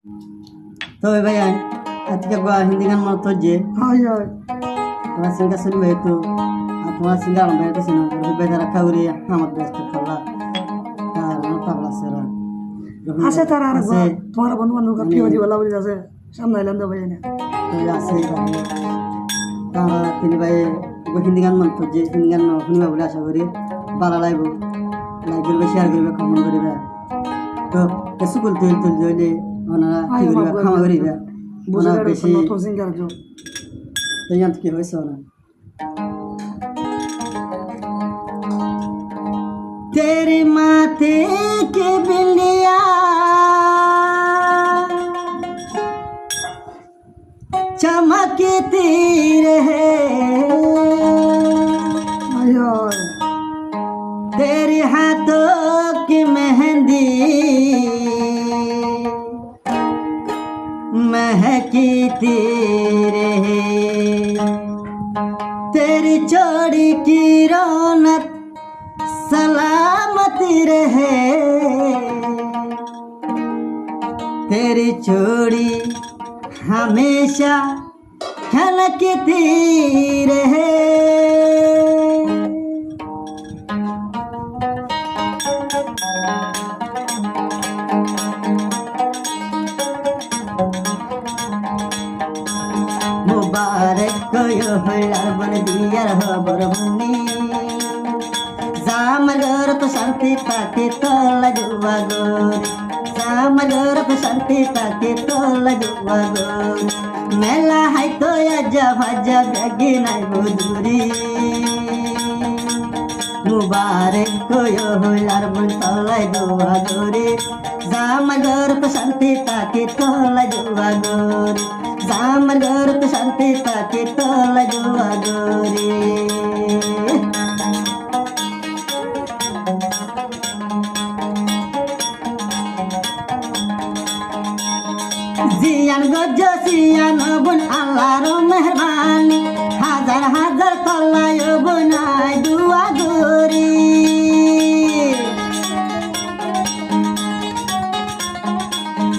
তো ভাই আজকে হিন্দি গান মনে তো যে হয় হয় তোমার সিঙ্গার শুনবে তো তোমার সিঙ্গার আমার বেড়াতে ছিল বেদারা খাউরি আমার ব্যস্ত খাওয়া আর আমার পাগলা সেরা আছে তার আর তোমার বন্ধু বান্ধব প্রিয় জীবলা বলে আছে সামনে আইলাম তো ভাই না আছে তারা তিনি ভাই হিন্দি গান মনে তো যে হিন্দি গান শুনবে বলে আশা করি ভালো লাগবে লাইক করবে শেয়ার করবে কমেন্ট করবে তো স্কুল তুল তুল দিলে ওনারা কি করবে ক্ষমা করিবে ওনারা বেশি তো সিঙ্গার জো তৈয়ার কি হয়েছে না तेरे माथे के बिंदिया चमकती रहे तेरे हाथों की मेहंदी महकती रहे तेरी चोड़ी की रौनक सलामती रहे तेरी चोड़ी हमेशा खनकती रहे मुबारक को यो हल्ला बन दिया खबर बनी जामगर तो शांति ताके तो लगवा गोरी जामगर तो शांति ताके तो लगवा गोरी मेला है तो आजा भाजा बेगी नहीं बुदूरी मुबारक को यो हुलार बन तो लगवा गोरी जामगर तो शांति ताके तो लगवा गोरी जामगर तो शांति ताके तो लगवा गोरी जियान गजो सियान बुन आल्लाहर मेहरबानी हजार हजार तलायो बुनाय दुआ गोरी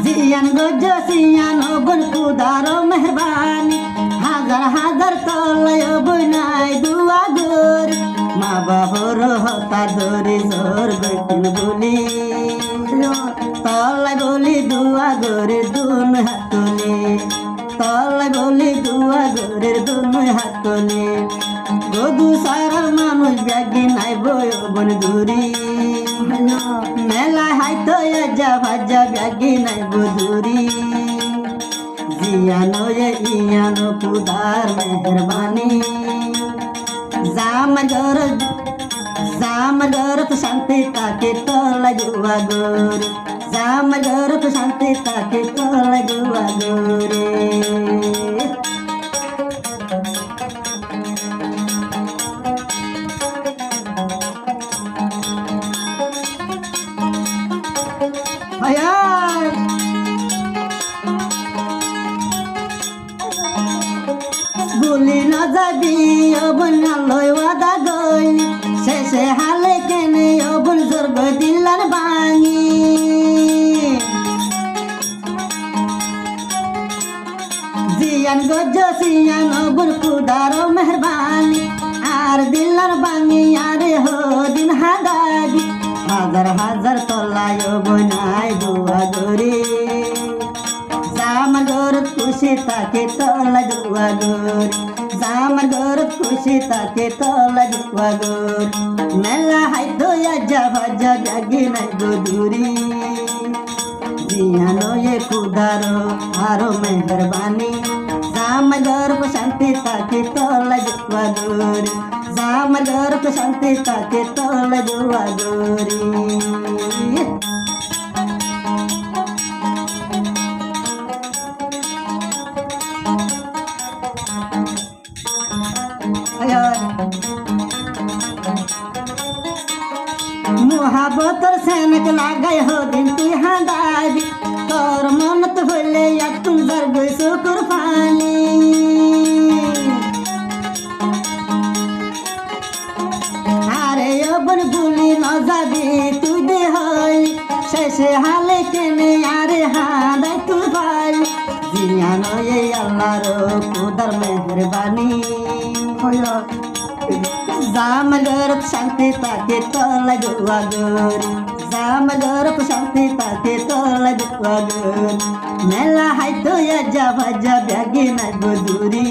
जियान गजो सियान बुन खुदारो मेहरबानी हजार हजार तलायो बुनाय दुआ गोरी माँ बाबोर हता धरे जोर बैठन बोली तलाई बोली दुआ गोरे दुन हातले तलाई बोली दुआ गोरे दुन हातले गदु सारा মানুষ ব্যাগি নাই বয় বন দূরি মেলা হাইতো আজা ভাজা ব্যাগি নাই বদুরি জিয়ানো ইয়ানো খুদার মেহরবানি जामगर तो शांति ताके तो लगवा गोरे जामगर तो शांति ताके तो लगवा गोरे भूली न जाबी अबन लय वादा गइली শেষে হালে কেনে অবন স্বর্গ দিলার বাণী জিয়ান গজ সিয়ান অবন খুদার মেহরবানি আর দিলার বাণী আরে হো দিন হাদাবি হাজার হাজার তলায় বনায় দুয়া গরে জামগর খুশি তাকে তলা দুয়া গরে जामगर खुशी ताके तो लगवा गोर मेला है तो आजा भाजा ब्यागी नहीं गोदूरी जियानो ये खुदारो आरो मेहरबानी जामगर को शांति ताके तो लगवा गोर जामगर को शांति ताके तो लगवा गोरी मुहाबतर सैनक लागे हो दिन तु हादाबी तोर मन तो होले या तुम जर्ग शुक्र पानी अरे अबन भूली न जाबी तू दे होई शेषे हाले के ने यारे हादाय तू জিয়ানো এই আল্লাহর খুদার মেহরবানি জামগরত শান্তি তাকে তলা দুয়াগর জামগরত শান্তি তাকে তলা দুয়াগর মেলা হাইতো যা ভাজা ব্যাগে নাই বদুরি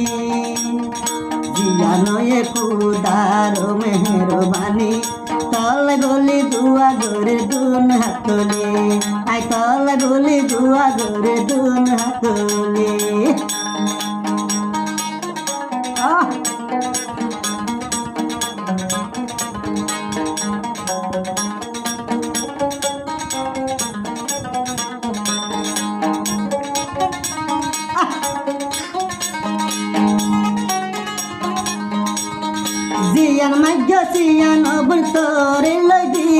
জিয়ানো এ খুদার মেহরবানি তলা গলি দুয়াগরে দুন হাতলে আই তলা গলি দুয়াগরে দুন হাতলে জিয়ান মাগ্য জিয়ান বলতরে লদি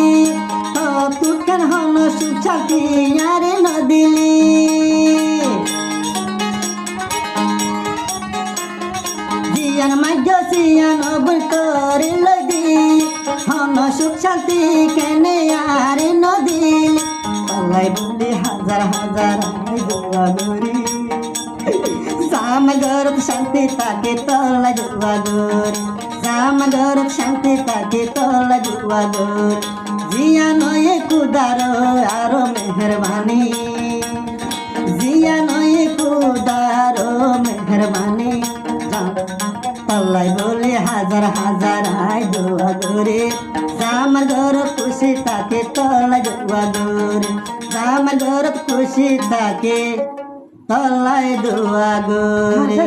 তুকান হন সুচাতি আরে নদিলি জিয়ান মাগ্য জিয়ান বলতরে লদি হন সুচাতি কেনে আরে নদিলি পালাই বলি হাজার হাজার দোয়া গরি জামগরত শান্তি তাকে তলা দুয়াগর জামগরত শান্তি তাকে তলা দুয়াগর জিয়ানো এ খুদার আরো মেহরবানি জিয়ানো এ খুদার মেহরবানি তলাই বলে হাজার হাজার আই দুয়াগরে জামগরত খুশি তাকে তলা দুয়াগর জামগরত খুশি তাকে তলায় দুয়াগরে